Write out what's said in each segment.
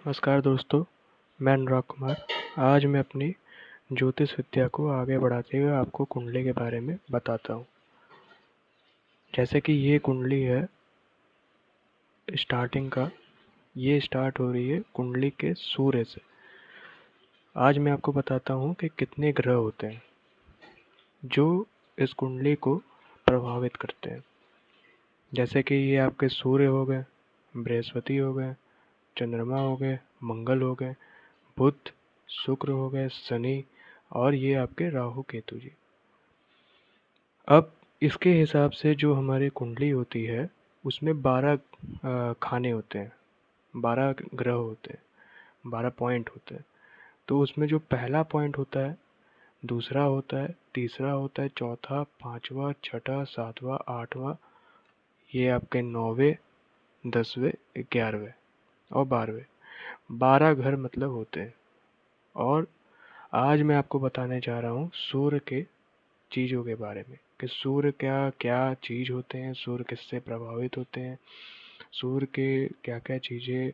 नमस्कार दोस्तों, मैं अनुराग कुमार। आज मैं अपनी ज्योतिष विद्या को आगे बढ़ाते हुए आपको कुंडली के बारे में बताता हूँ। जैसे कि ये कुंडली है स्टार्टिंग का, ये स्टार्ट हो रही है कुंडली के सूर्य से। आज मैं आपको बताता हूँ कि कितने ग्रह होते हैं जो इस कुंडली को प्रभावित करते हैं। जैसे कि ये आपके सूर्य हो गए, बृहस्पति हो गए, चंद्रमा हो गए, मंगल हो गए, बुध, शुक्र हो गए, शनि और ये आपके राहु केतु जी। अब इसके हिसाब से जो हमारी कुंडली होती है उसमें 12 खाने होते हैं, 12 ग्रह होते हैं, 12 पॉइंट होते हैं। तो उसमें जो पहला पॉइंट होता है, दूसरा होता है, तीसरा होता है, चौथा, पांचवा, छठा, सातवां, आठवां, ये आपके 9वें, 10वें, 11वें और 12वें, 12 घर मतलब होते हैं। और आज मैं आपको बताने जा रहा हूँ सूर्य के चीज़ों के बारे में कि सूर्य क्या क्या चीज़ होते हैं, सूर्य किससे प्रभावित होते हैं, सूर्य के क्या क्या चीज़ें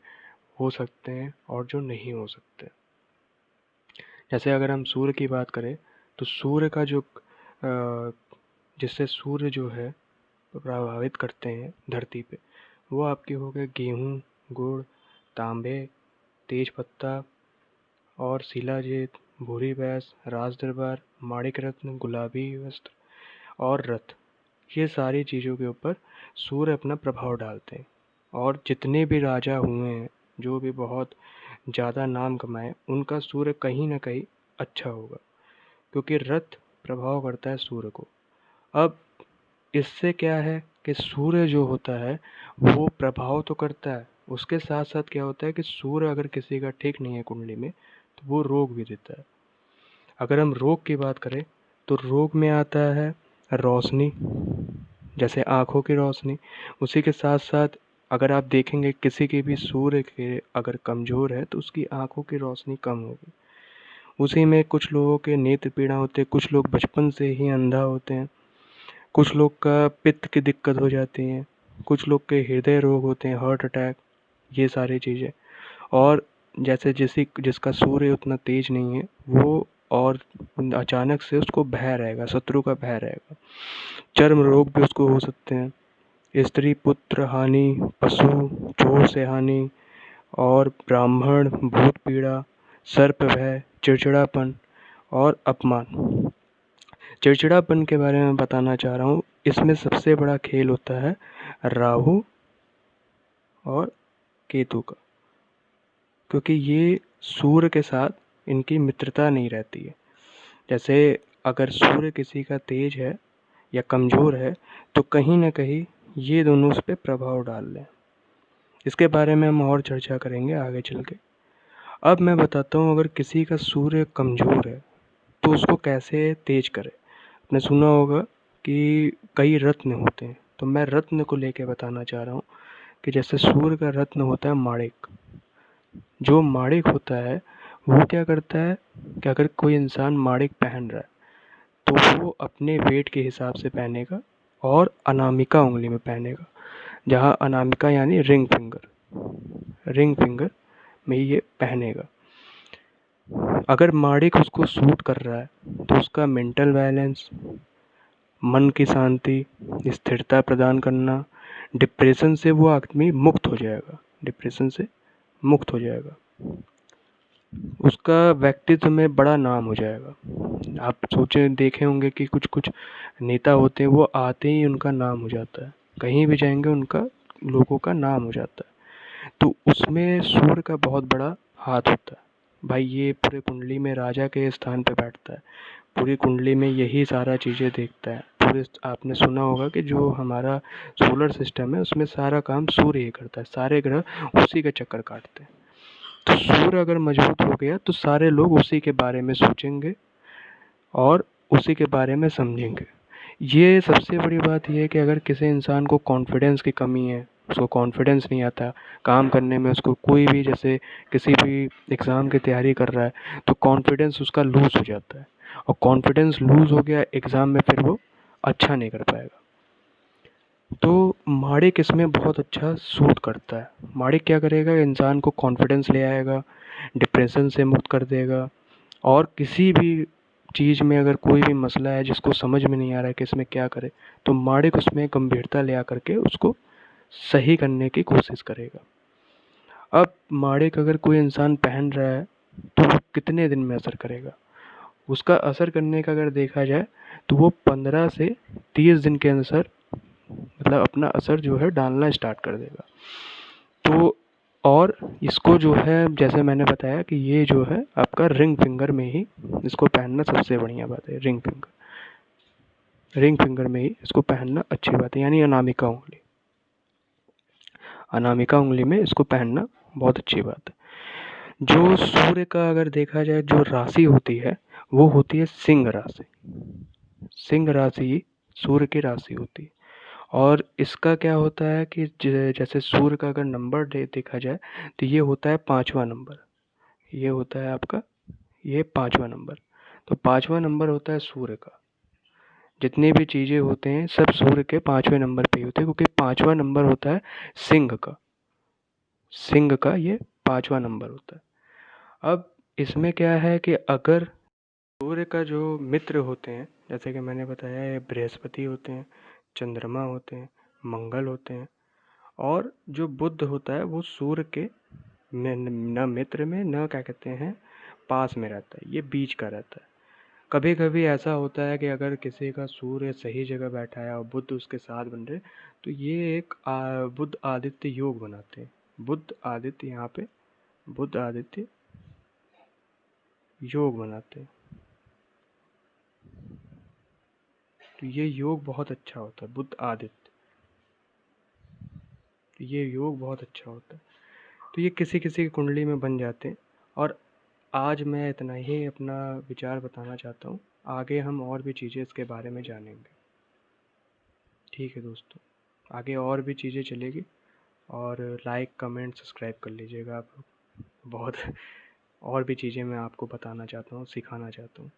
हो सकते हैं और जो नहीं हो सकते। जैसे अगर हम सूर्य की बात करें तो सूर्य का जो जिससे सूर्य जो है प्रभावित करते हैं धरती पे, वो आपके हो गए गेहूँ, गुड़, तांबे, तेज पत्ता और शिलाजीत, भूरी भैंस, राज दरबार, माणिक रत्न, गुलाबी वस्त्र और रथ। ये सारी चीज़ों के ऊपर सूर्य अपना प्रभाव डालते हैं। और जितने भी राजा हुए हैं, जो भी बहुत ज़्यादा नाम कमाए, उनका सूर्य कहीं ना कहीं अच्छा होगा, क्योंकि रथ प्रभाव करता है सूर्य को। अब इससे क्या है कि सूर्य जो होता है वो प्रभाव तो करता है, उसके साथ साथ क्या होता है कि सूर्य अगर किसी का ठीक नहीं है कुंडली में तो वो रोग भी देता है। अगर हम रोग की बात करें तो रोग में आता है रोशनी, जैसे आँखों की रोशनी। उसी के साथ साथ अगर आप देखेंगे किसी की भी सूर्य के अगर कमज़ोर है तो उसकी आँखों की रोशनी कम होगी। उसी में कुछ लोगों के नेत्र पीड़ा होते हैं, कुछ लोग बचपन से ही अंधा होते हैं, कुछ लोग का पित्त की दिक्कत हो जाती है, कुछ लोग के हृदय रोग होते हैं, हार्ट अटैक, ये सारी चीज़ें। और जैसे जिसका सूर्य उतना तेज नहीं है वो और अचानक से उसको भय रहेगा, शत्रु का भय रहेगा। चर्म रोग भी उसको हो सकते हैं, स्त्री पुत्र हानि, पशु चोर से हानि और ब्राह्मण भूत पीड़ा, सर्प भय, चिड़चिड़ापन और अपमान। चिड़चिड़ापन के बारे में बताना चाह रहा हूँ। इसमें सबसे बड़ा खेल होता है राहु और केतु का, क्योंकि ये सूर्य के साथ इनकी मित्रता नहीं रहती है। जैसे अगर सूर्य किसी का तेज है या कमज़ोर है तो कहीं ना कहीं ये दोनों उस पर प्रभाव डाल लें। इसके बारे में हम और चर्चा करेंगे आगे चल के। अब मैं बताता हूँ अगर किसी का सूर्य कमज़ोर है तो उसको कैसे तेज करें। आपने सुना होगा कि कई रत्न होते हैं, तो मैं रत्न को लेके बताना चाह रहा हूँ कि जैसे सूर्य का रत्न होता है माणिक। जो माणिक होता है वो क्या करता है कि अगर कोई इंसान माणिक पहन रहा है तो वो अपने वेट के हिसाब से पहनेगा और अनामिका उंगली में पहनेगा, जहाँ अनामिका यानी रिंग फिंगर में ये पहनेगा। अगर माणिक उसको सूट कर रहा है तो उसका मेंटल बैलेंस, मन की शांति, स्थिरता प्रदान करना, डिप्रेशन से वो आदमी मुक्त हो जाएगा, डिप्रेशन से मुक्त हो जाएगा, उसका व्यक्तित्व में बड़ा नाम हो जाएगा। आप सोचे देखे होंगे कि कुछ कुछ नेता होते हैं, वो आते ही उनका नाम हो जाता है, कहीं भी जाएंगे उनका लोगों का नाम हो जाता है। तो उसमें सूर्य का बहुत बड़ा हाथ होता है भाई। ये पूरे कुंडली में राजा के स्थान पे बैठता है, पूरी कुंडली में यही सारा चीज़ें देखता है। पूरे आपने सुना होगा कि जो हमारा सोलर सिस्टम है उसमें सारा काम सूर्य ही करता है, सारे ग्रह उसी का चक्कर काटते हैं। तो सूर्य अगर मजबूत हो गया तो सारे लोग उसी के बारे में सोचेंगे और उसी के बारे में समझेंगे। ये सबसे बड़ी बात यह है कि अगर किसी इंसान को कॉन्फिडेंस की कमी है, उसको कॉन्फिडेंस नहीं आता काम करने में, उसको कोई भी जैसे किसी भी एग्ज़ाम की तैयारी कर रहा है तो कॉन्फिडेंस उसका लूज़ हो जाता है, और कॉन्फिडेंस लूज़ हो गया एग्ज़ाम में फिर वो अच्छा नहीं कर पाएगा। तो माड़िक इसमें बहुत अच्छा सूट करता है। माड़िक क्या करेगा, इंसान को कॉन्फिडेंस ले आएगा, डिप्रेशन से मुक्त कर देगा, और किसी भी चीज़ में अगर कोई भी मसला है जिसको समझ में नहीं आ रहा है कि इसमें क्या करे, तो माड़िक उसमें गंभीरता ले आकर के उसको सही करने की कोशिश करेगा। अब माड़िक अगर कोई इंसान पहन रहा है तो वो कितने दिन में असर करेगा? उसका असर करने का अगर देखा जाए तो वो 15 से 30 दिन के अंदर मतलब अपना असर जो है डालना स्टार्ट कर देगा। तो और इसको जो है, जैसे मैंने बताया कि ये जो है आपका रिंग फिंगर में ही इसको पहनना सबसे बढ़िया बात है। रिंग फिंगर में ही इसको पहनना अच्छी बात है, यानी अनामिका उंगली में इसको पहनना बहुत अच्छी बात है। जो सूर्य का अगर देखा जाए जो राशि होती है वो होती है सिंह राशि। सिंह राशि सूर्य की राशि होती है। और इसका क्या होता है कि जैसे सूर्य का अगर नंबर देखा जाए तो ये होता है 5वां नंबर। ये होता है आपका, ये 5वां नंबर। तो 5वां नंबर होता है सूर्य का। जितनी भी चीज़ें होते हैं सब सूर्य के 5वें नंबर पे ही होते हैं, क्योंकि 5वां नंबर होता है सिंह का। सिंह का ये 5वां नंबर होता है। अब इसमें क्या है कि अगर सूर्य का जो मित्र होते हैं, जैसे कि मैंने बताया, ये बृहस्पति होते हैं, चंद्रमा होते हैं, मंगल होते हैं, और जो बुध होता है वो सूर्य के न मित्र में, न क्या कहते हैं पास में रहता है, ये बीच का रहता है। कभी कभी ऐसा होता है कि अगर किसी का सूर्य सही जगह बैठा है और बुध उसके साथ बन रहे, तो ये एक बुध आदित्य योग बनाते हैं। बुध आदित्य, यहाँ पे बुध आदित्य योग बनाते हैं। तो ये योग बहुत अच्छा होता है, बुध आदित्य। तो ये योग बहुत अच्छा होता है। तो ये किसी किसी की कुंडली में बन जाते हैं। और आज मैं इतना ही अपना विचार बताना चाहता हूँ। आगे हम और भी चीज़ें इसके बारे में जानेंगे। ठीक है दोस्तों, आगे और भी चीज़ें चलेगी, और लाइक कमेंट सब्सक्राइब कर लीजिएगा आप लोग। बहुत और भी चीज़ें मैं आपको बताना चाहता हूँ, सिखाना चाहता हूँ।